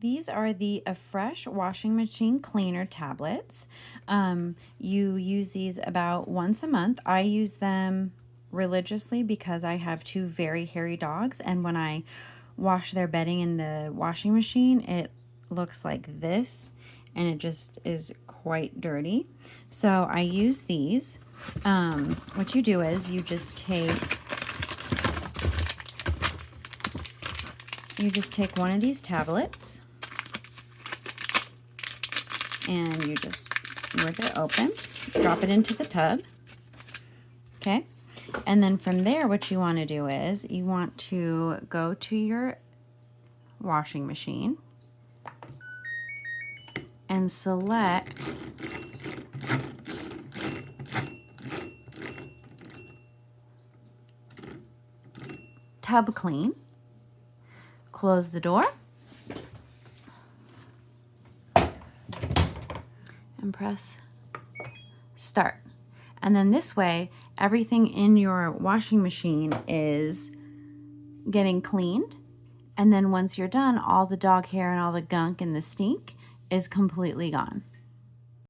These are the Affresh Washing Machine Cleaner tablets. You use these about once a month. I use them religiously because I have two very hairy dogs, and when I wash their bedding in the washing machine, it looks like this, and it just is quite dirty. So I use these. What you do is you just take one of these tablets and you just rip it open, drop it into the tub, okay? And then from there, what you want to do is you want to go to your washing machine and select Tub Clean, close the door, and press start. And then this way, everything in your washing machine is getting cleaned. And then once you're done, all the dog hair and all the gunk and the stink is completely gone.